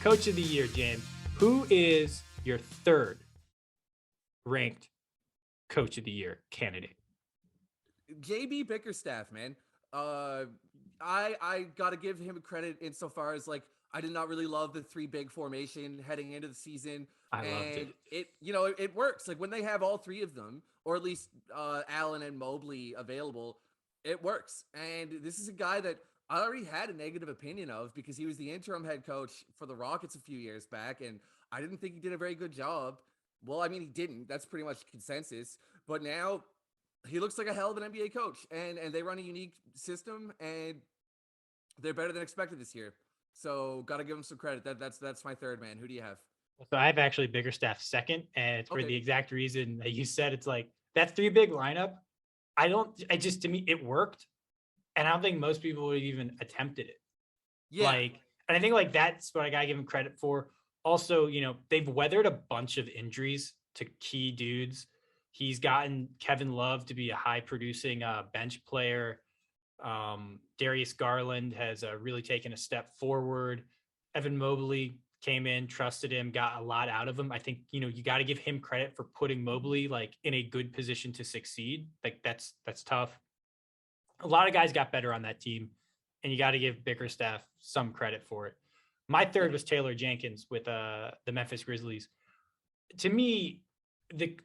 Coach of the year, James. Who is your third ranked coach of the year candidate? JB Bickerstaff, man. I gotta give him credit insofar as like I did not really love the three big formation heading into the season, I loved it. and it works. Like when they have all three of them, or at least Allen and Mobley available, it works. And this is a guy that I already had a negative opinion of because he was the interim head coach for the Rockets a few years back, and I didn't think he did a very good job. Well, I mean, he didn't. That's pretty much consensus. But now he looks like a hell of an NBA coach, and they run a unique system, and they're better than expected this year. So got to give him some credit. That's my third man. Who do you have? So I have actually Bickerstaff second, and it's for Okay. the exact reason that you said. It's like that three big lineup. To me, it worked. And I don't think most people would have even attempted it. Yeah. And I think like that's what I gotta give him credit for. Also, they've weathered a bunch of injuries to key dudes. He's gotten Kevin Love to be a high producing bench player. Darius Garland has really taken a step forward. Evan Mobley came in, trusted him, got a lot out of him. I think, you got to give him credit for putting Mobley like in a good position to succeed. Like that's tough. A lot of guys got better on that team, and you got to give Bickerstaff some credit for it. My third was Taylor Jenkins with the Memphis Grizzlies. To me, the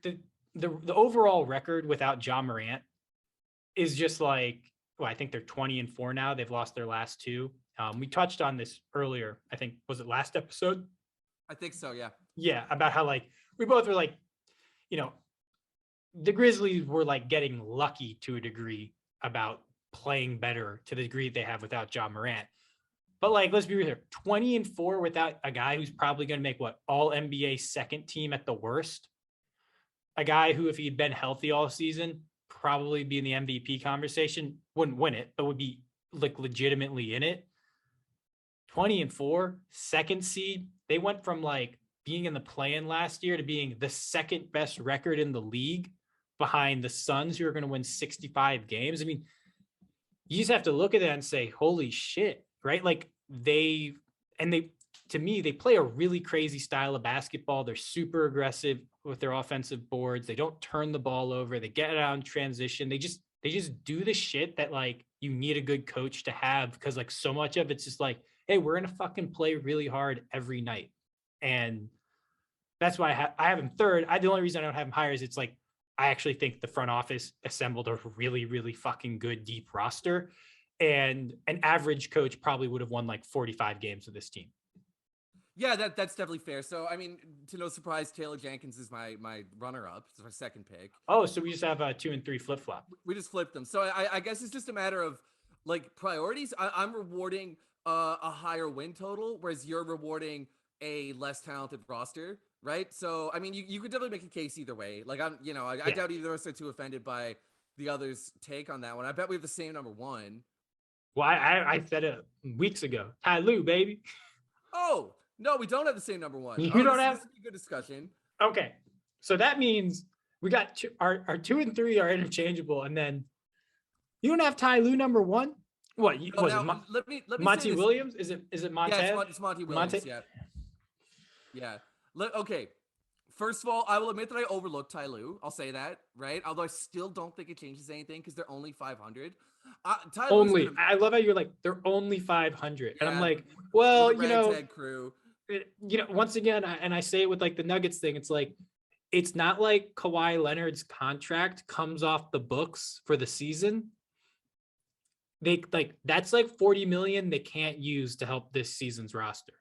overall record without Ja Morant is just like, well, I think they're 20-4 now. They've lost their last two. We touched on this earlier. I think, was it last episode? I think so. Yeah. Yeah, about how like we both were like, the Grizzlies were like getting lucky to a degree about playing better to the degree they have without Ja Morant. But like, let's be real here, 20-4 without a guy who's probably going to make what, all NBA second team at the worst. A guy who, if he'd been healthy all season, probably be in the MVP conversation, wouldn't win it, but would be like legitimately in it. 20-4, second seed. They went from like being in the play-in last year to being the second best record in the league behind the Suns, who are going to win 65 games. I mean, you just have to look at that and say, holy shit, right? Like to me, they play a really crazy style of basketball. They're super aggressive with their offensive boards. They don't turn the ball over. They get it out in transition. They just do the shit that like you need a good coach to have, because like so much of it's just like, hey, we're going to fucking play really hard every night. And that's why I have him third. The only reason I don't have him higher is it's like, I actually think the front office assembled a really, really fucking good deep roster, and an average coach probably would have won like 45 games with this team. Yeah, that's definitely fair. So, I mean, to no surprise, Taylor Jenkins is my runner-up. It's my second pick. Oh, so we just have 2 and 3 flip-flop. We just flipped them. So I guess it's just a matter of like priorities. I'm rewarding a higher win total, whereas you're rewarding a less talented roster, right? So, I mean, you could definitely make a case either way. Like I doubt either of us are too offended by the other's take on that one. I bet we have the same number one. Well, I said it weeks ago. Ty Lue, baby. Oh, no, we don't have the same number one. You don't have. This is a good discussion. Okay, so that means we got our 2 and 3 are interchangeable, and then you don't have Ty Lue number one. What was it? Let me Monty Williams? Is it Montez? Yeah, it's Monty Williams. Yeah. Okay. First of all, I will admit that I overlooked Ty Lue. I'll say that, right? Although I still don't think it changes anything because they're only 500. I love how you're like, they're only 500. Yeah, and I'm like, well, crew. Once again, I say it with like the Nuggets thing. It's like, it's not like Kawhi Leonard's contract comes off the books for the season. They like, that's like 40 million they can't use to help this season's roster.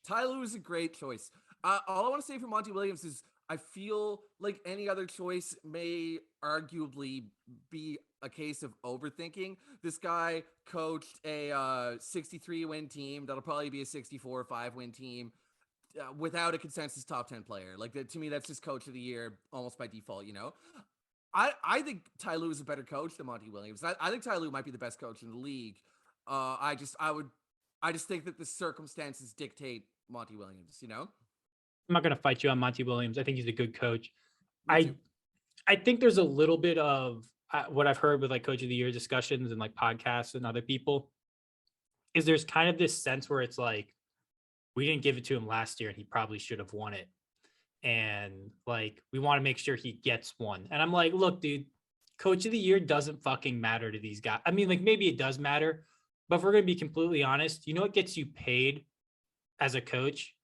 Ty Lue is a great choice. All I want to say for Monty Williams is I feel like any other choice may arguably be a case of overthinking. This guy coached a 63-win team that'll probably be a 64-5-win team without a consensus top 10 player. Like to me, that's just coach of the year almost by default. I think Ty Lue is a better coach than Monty Williams. I think Ty Lue might be the best coach in the league. I just think that the circumstances dictate Monty Williams. I'm not going to fight you on Monty Williams. I think he's a good coach. I think there's a little bit of what I've heard with like coach of the year discussions and like podcasts and other people is there's kind of this sense where it's like we didn't give it to him last year and he probably should have won it. And like, we want to make sure he gets one. And I'm like, look, dude, coach of the year doesn't fucking matter to these guys. I mean, like, maybe it does matter, but if we're going to be completely honest, you know what gets you paid as a coach?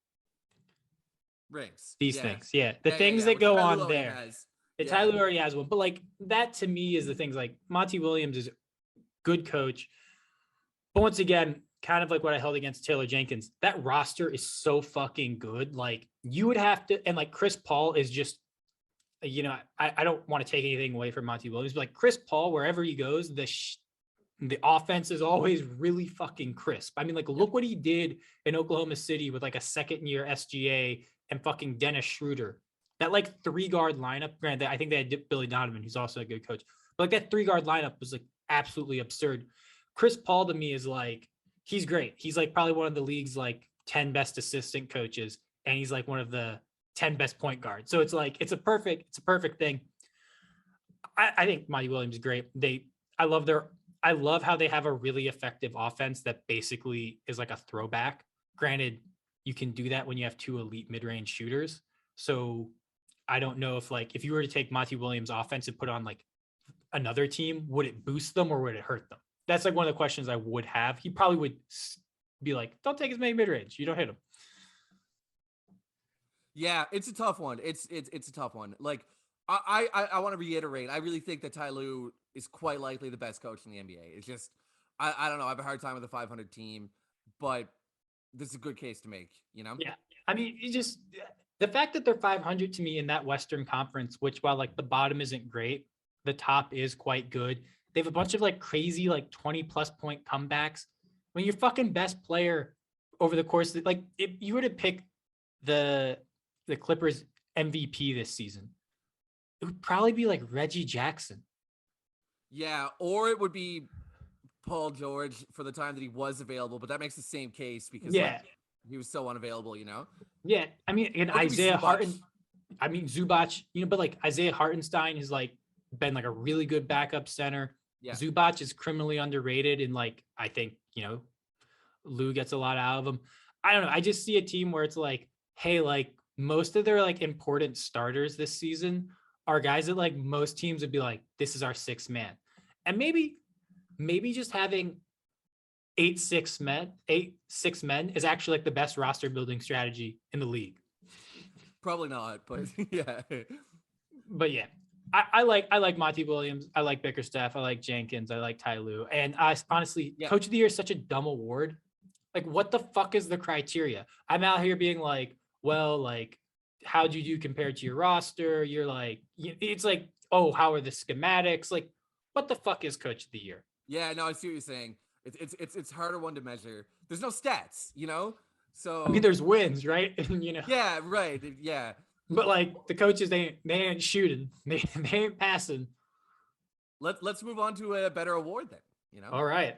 Rings. These Yeah. things. Yeah. The things that Which go Ty on Lue already there. has. Ty Lue already has one. But like, that to me is the things like Monty Williams is a good coach. But once again, kind of like what I held against Taylor Jenkins, that roster is so fucking good. Like, you would have to, and like Chris Paul is just, you know, I don't want to take anything away from Monty Williams, but like Chris Paul, wherever he goes, the offense is always really fucking crisp. I mean, like, look what he did in Oklahoma City with like a second year SGA and fucking Dennis Schroeder. That like 3-guard lineup, granted, I think they had Billy Donovan, who's also a good coach, but like that 3-guard lineup was like absolutely absurd. Chris Paul to me is like, he's great. He's like probably one of the league's like 10 best assistant coaches, and he's like one of the 10 best point guards. So it's like, it's a perfect thing. I think Monty Williams is great. I love how they have a really effective offense that basically is like a throwback. Granted, you can do that when you have 2 elite mid-range shooters. So I don't know if you were to take Monty Williams' offense and put on like another team, would it boost them or would it hurt them? That's like one of the questions I would have. He probably would be like, don't take as many mid-range. You don't hit them. Yeah, it's a tough one. It's a tough one. Like, I want to reiterate. I really think that Ty Lue is quite likely the best coach in the NBA. It's just, I don't know. I have a hard time with a 500 team, but this is a good case to make, you know? Yeah. I mean, the fact that they're 500 to me in that Western Conference, which while like the bottom isn't great, the top is quite good. They have a bunch of like crazy, like 20 plus point comebacks. When your fucking best player over the course of like, if you were to pick the Clippers MVP this season, it would probably be like Reggie Jackson. Yeah, or it would be Paul George for the time that he was available, but that makes the same case because like he was so unavailable, you know? Yeah. I mean, and Isaiah Harden, I mean, Zubac, you know, but like Isaiah Hartenstein has like been like a really good backup center. Yeah. Zubac is criminally underrated. And like, I think, you know, Lou gets a lot out of him. I don't know. I just see a team where it's like, hey, like most of their like important starters this season are guys that like most teams would be like, this is our 6th man. And maybe just having 8-6 men is actually like the best roster building strategy in the league. Probably not, but yeah. But yeah, I like Monty Williams. I like Bickerstaff. I like Jenkins. I like Ty Lue. And I honestly, Coach of the Year is such a dumb award. Like, what the fuck is the criteria? I'm out here being like, well, like, how'd you do compared to your roster? You're like, it's like, oh, how are the schematics? Like, what the fuck is Coach of the Year? Yeah, no, I see what you're saying. It's harder one to measure. There's no stats, you know? So I mean, there's wins, right? You know. Yeah, right. Yeah. But like the coaches, they ain't shooting. They ain't passing. Let's move on to a better award then, you know? All right.